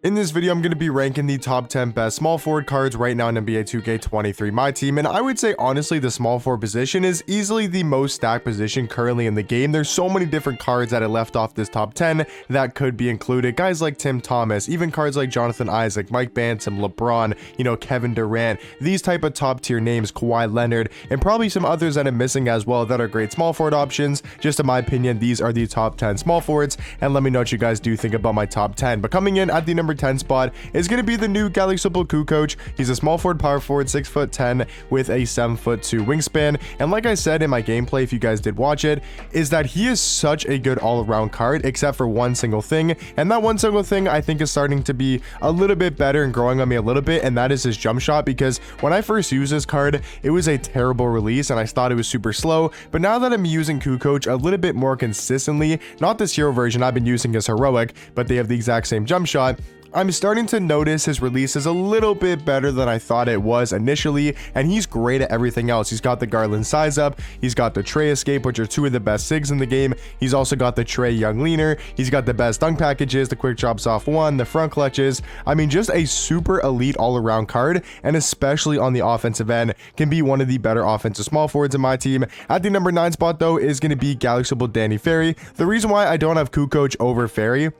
In this video, I'm going to be ranking the top 10 best small forward cards right now in NBA 2K23 Myteam, and I would say honestly the small forward position is easily the most stacked position currently in the game. There's so many different cards that I left off this top 10 that could be included. Guys like Tim Thomas, even cards like Jonathan Isaac, Mike Bantam, LeBron, Kevin Durant, these type of top tier names, Kawhi Leonard, and probably some others that I'm missing as well that are great small forward options. Just in my opinion, these are the top 10 small forwards, and let me know what you guys do think about my top 10. But coming in at the number 10 spot is going to be the new Galaxy Kukoc. He's a small forward, power forward, 6'10" with a 7'2" wingspan. And like I said in my gameplay, if you guys did watch it, is that he is such a good all-around card, except for one single thing. And that one single thing I think is starting to be a little bit better and growing on me a little bit, and that is his jump shot. Because when I first used this card, it was a terrible release and I thought it was super slow. But now that I'm using Kukoc a little bit more consistently, not this hero version, I've been using his heroic, but they have the exact same jump shot, I'm starting to notice his release is a little bit better than I thought it was initially, and he's great at everything else. He's got the Garland size up, he's got the Trey escape, which are two of the best SIGs in the game. He's also got the Trey Young leaner, he's got the best dunk packages, the quick drops off one, the front clutches. I mean, just a super elite all-around card, and especially on the offensive end, can be one of the better offensive small forwards in my team. At the number 9 spot though is going to be Galaxy Danny Ferry. The reason why I don't have Kukoc over Ferry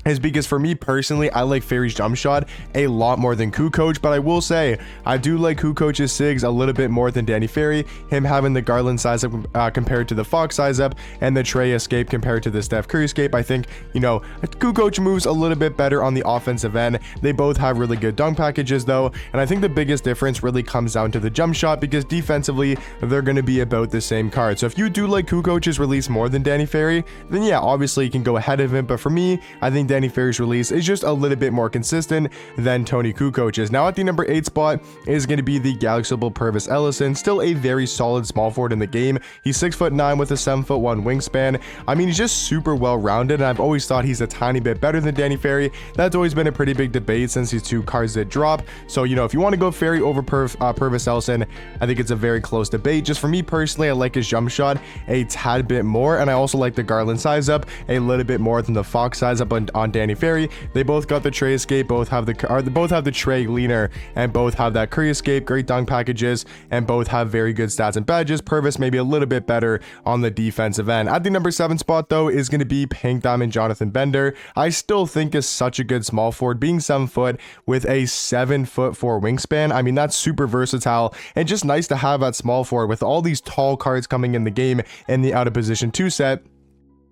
is because for me personally, I like Ferry's jump shot a lot more than Kukoc, but I will say I do like Kukoc's SIGs a little bit more than Danny Ferry. Him having the Garland size up compared to the Fox size up, and the Trey escape compared to the Steph Curry escape. I think, Kukoc moves a little bit better on the offensive end. They both have really good dunk packages though, and I think the biggest difference really comes down to the jump shot, because defensively they're going to be about the same card. So if you do like Kukoc's release more than Danny Ferry, then yeah, obviously you can go ahead of him, but for me, I think Danny Ferry's release is just a little bit more consistent than Tony Kukoc's. Now at the number 8 spot is going to be the Galaxy Purvis Ellison, still a very solid small forward in the game. He's 6'9" with a 7'1" wingspan. I mean, he's just super well rounded, and I've always thought he's a tiny bit better than Danny Ferry. That's always been a pretty big debate since these two cards did drop. So if you want to go Ferry over Purvis Ellison, I think it's a very close debate. Just for me personally, I like his jump shot a tad bit more, and I also like the Garland size up a little bit more than the Fox size up on Danny Ferry. They both got the Trey escape, both have the Trey leaner, and both have that Curry escape, great dunk packages, and both have very good stats and badges. Purvis maybe a little bit better on the defensive end. At the number 7 spot though is going to be Pink Diamond Jonathan Bender. I still think is such a good small forward, being 7 foot with a 7'4" wingspan. I mean, that's super versatile and just nice to have at small forward with all these tall cards coming in the game in the out of position 2 set.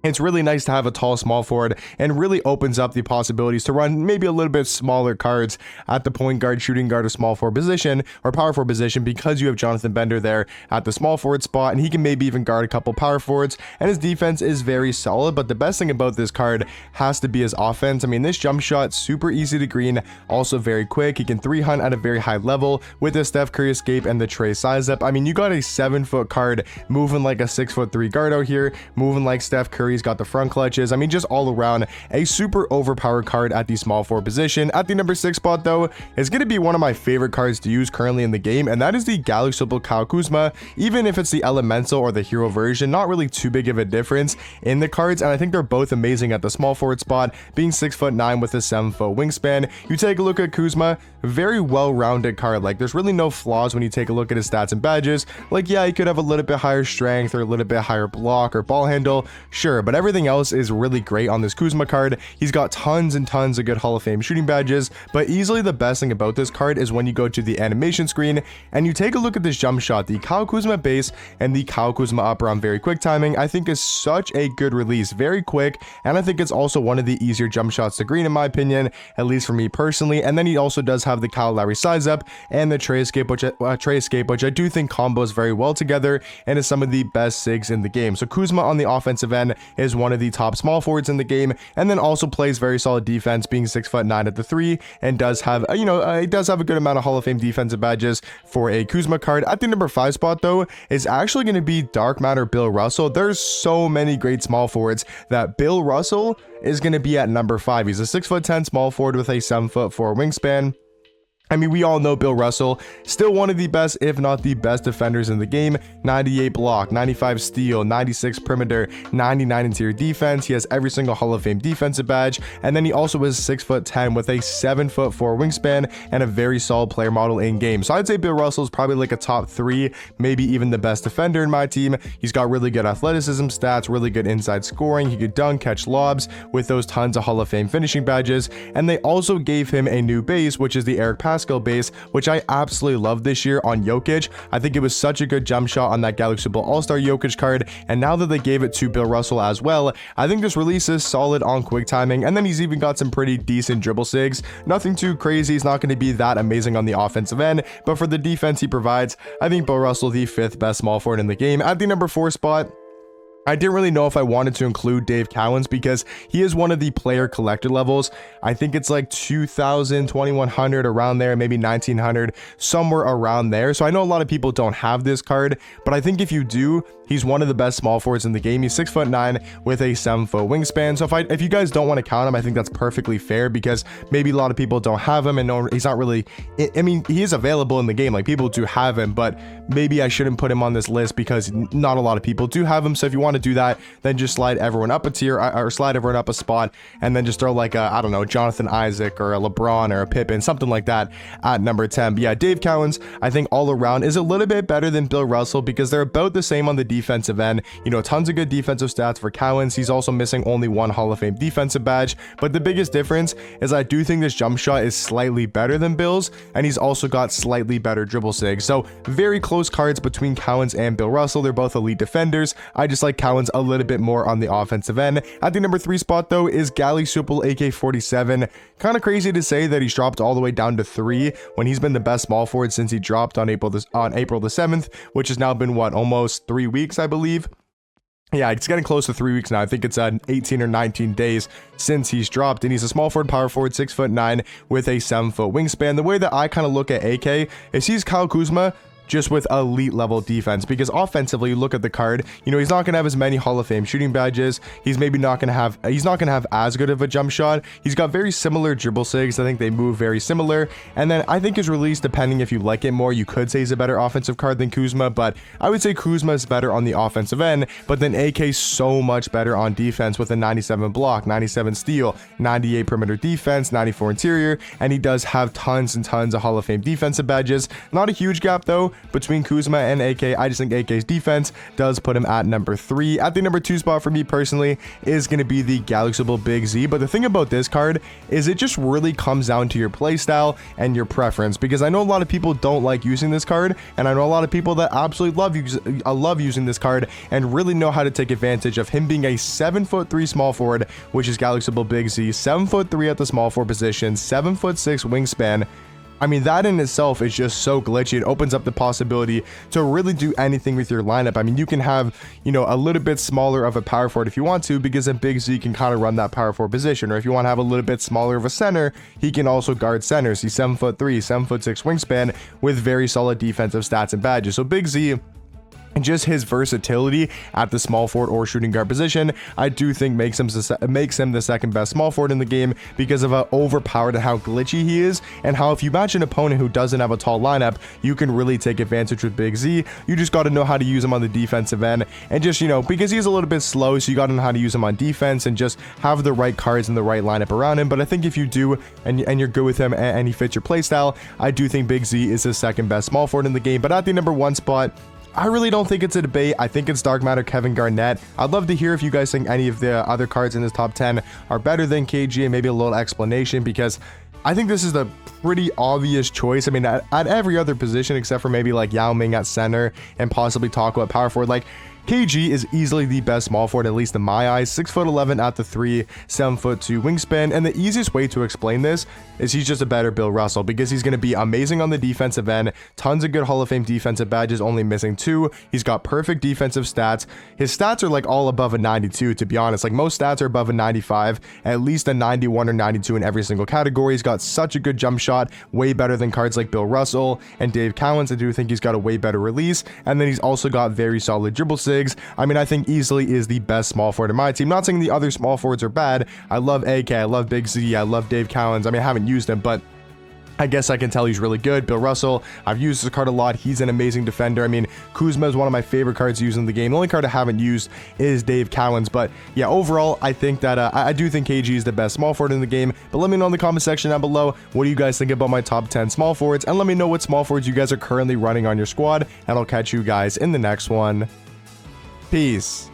It's really nice to have a tall small forward, and really opens up the possibilities to run maybe a little bit smaller cards at the point guard, shooting guard, or small forward position, or power forward position, because you have Jonathan Bender there at the small forward spot, and he can maybe even guard a couple power forwards, and his defense is very solid. But the best thing about this card has to be his offense. I mean, this jump shot, super easy to green, also very quick. He can 3-hunt at a very high level with the Steph Curry escape and the Trey size up. I mean, you got a 7-foot card moving like a 6'3" guard out here, moving like Steph Curry. He's got the front clutches. I mean, just all around a super overpowered card at the small forward position. At the number 6 spot though is going to be one of my favorite cards to use currently in the game, and that is the Galaxy Kyle Kuzma. Even if it's the elemental or the hero version, not really too big of a difference in the cards, and I think they're both amazing at the small forward spot, being 6'9" with a 7-foot wingspan. You take a look at Kuzma, very well-rounded card. Like, there's really no flaws when you take a look at his stats and badges. Like, yeah, he could have a little bit higher strength or a little bit higher block or ball handle, sure, but everything else is really great on this Kuzma card. He's got tons and tons of good Hall of Fame shooting badges, but easily the best thing about this card is when you go to the animation screen and you take a look at this jump shot. The Kyle Kuzma base and the Kyle Kuzma upper on very quick timing, I think is such a good release, very quick, and I think it's also one of the easier jump shots to green in my opinion, at least for me personally. And then he also does have the Kyle Lowry size up and the Trey escape, which I do think combos very well together and is some of the best SIGs in the game. So Kuzma on the offensive end is one of the top small forwards in the game, and then also plays very solid defense, being 6'9" at the 3, and does have it does have a good amount of Hall of Fame defensive badges for a Kuzma card. At the number 5 spot though is actually going to be Dark Matter Bill Russell. There's so many great small forwards that Bill Russell is going to be at number 5. He's a 6'10" small forward with a 7'4" wingspan. I mean, we all know Bill Russell, still one of the best, if not the best defenders in the game. 98 block, 95 steal, 96 perimeter, 99 interior defense. He has every single Hall of Fame defensive badge. And then he also is 6'10" with a 7'4" wingspan and a very solid player model in game. So I'd say Bill Russell is probably like a top 3, maybe even the best defender in my team. He's got really good athleticism stats, really good inside scoring. He could dunk, catch lobs with those tons of Hall of Fame finishing badges. And they also gave him a new base, which is the Eric Pascal base, which I absolutely love this year on Jokic. I think it was such a good jump shot on that Galaxy Ball All-Star Jokic card, and now that they gave it to Bill Russell as well, I think this release is solid on quick timing, and then he's even got some pretty decent dribble sigs. Nothing too crazy. He's not going to be that amazing on the offensive end, but for the defense he provides, I think Bill Russell the 5th best small forward in the game. At the number 4 spot, I didn't really know if I wanted to include Dave Cowens because he is one of the player collector levels. I think it's like 2,000, 2,100 around there, maybe 1,900, somewhere around there. So I know a lot of people don't have this card, but I think if you do, he's one of the best small forwards in the game. He's 6'9" with a 7-foot wingspan. So if you guys don't want to count him, I think that's perfectly fair because maybe a lot of people don't have him and he's not really, I mean, he is available in the game. Like people do have him, but maybe I shouldn't put him on this list because not a lot of people do have him. So if you want to do that, then just slide everyone up a tier or slide everyone up a spot and then just throw like a, I don't know, Jonathan Isaac or a LeBron or a Pippen, something like that at number 10. But yeah, Dave Cowens, I think all around is a little bit better than Bill Russell because they're about the same on the defensive end. You know, tons of good defensive stats for Cowens. He's also missing only one Hall of Fame defensive badge, but the biggest difference is I do think this jump shot is slightly better than Bill's, and he's also got slightly better dribble sig. So very close cards between Cowens and Bill Russell. They're both elite defenders. I just like Cowens a little bit more on the offensive end. At the number 3 spot though is Gally Supple AK-47. Kind of crazy to say that he's dropped all the way down to 3 when he's been the best small forward since he dropped on April the 7th, which has now been what, almost 3 weeks, I believe. Yeah, it's getting close to 3 weeks now. I think it's 18 or 19 days since he's dropped, and he's a small forward, power forward, 6'9" with a 7-foot wingspan. The way that I kind of look at AK is he's Kyle Kuzma, just with elite level defense, because offensively, you look at the card, you know, he's not going to have as many Hall of Fame shooting badges. He's not going to have as good of a jump shot. He's got very similar dribble sigs. I think they move very similar. And then I think his release, depending if you like it more, you could say he's a better offensive card than Kuzma, but I would say Kuzma is better on the offensive end, but then AK's so much better on defense with a 97 block, 97 steal, 98 perimeter defense, 94 interior, and he does have tons and tons of Hall of Fame defensive badges. Not a huge gap though between Kuzma and AK. I just think AK's defense does put him at number 3. At the number 2 spot for me personally is going to be the Galaxy Big Z. But the thing about this card is it just really comes down to your play style and your preference, because I know a lot of people don't like using this card, and I know a lot of people that absolutely love using this card and really know how to take advantage of him being a 7'3" small forward, which is Galaxy Big Z, 7'3" at the small forward position, 7'6" wingspan. I mean, that in itself is just so glitchy. It opens up the possibility to really do anything with your lineup. I mean, you can have, you know, a little bit smaller of a power forward if you want to, because then Big Z can kind of run that power forward position. Or if you want to have a little bit smaller of a center, he can also guard centers. He's 7'3", 7'6" wingspan with very solid defensive stats and badges. So Big Z, and just his versatility at the small forward or shooting guard position, I do think makes him the second best small forward in the game because of how overpowered and how glitchy he is, and how if you match an opponent who doesn't have a tall lineup, you can really take advantage with Big Z. You just got to know how to use him on the defensive end, and just, you know, because he's a little bit slow, so you got to know how to use him on defense and just have the right cards and the right lineup around him. But I think if you do, and you're good with him and he fits your play style, I do think Big Z is the second best small forward in the game. But at the number 1 spot, I really don't think it's a debate. I think it's Dark Matter Kevin Garnett. I'd love to hear if you guys think any of the other cards in this top 10 are better than KG, and maybe a little explanation, because I think this is the pretty obvious choice. I mean, at every other position except for maybe like Yao Ming at center and possibly Taco at power forward, like KG is easily the best small forward, at least in my eyes. 6'11" at the 3, 7'2" wingspan. And the easiest way to explain this is he's just a better Bill Russell, because he's going to be amazing on the defensive end. Tons of good Hall of Fame defensive badges, only missing 2. He's got perfect defensive stats. His stats are like all above a 92, to be honest. Like most stats are above a 95, at least a 91 or 92 in every single category. He's got such a good jump shot, way better than cards like Bill Russell and Dave Cowens. I do think he's got a way better release. And then he's also got very solid dribble sig. I mean, I think easily is the best small forward in my team. Not saying the other small forwards are bad. I love AK, I love Big Z, I love Dave Cowens. I mean, I haven't used him, but I guess I can tell he's really good. Bill Russell, I've used this card a lot. He's an amazing defender. I mean, Kuzma is one of my favorite cards used in the game. The only card I haven't used is Dave Cowens. But yeah, overall, I think that I do think KG is the best small forward in the game. But let me know in the comment section down below, what do you guys think about my top 10 small forwards? And let me know what small forwards you guys are currently running on your squad. And I'll catch you guys in the next one. Peace.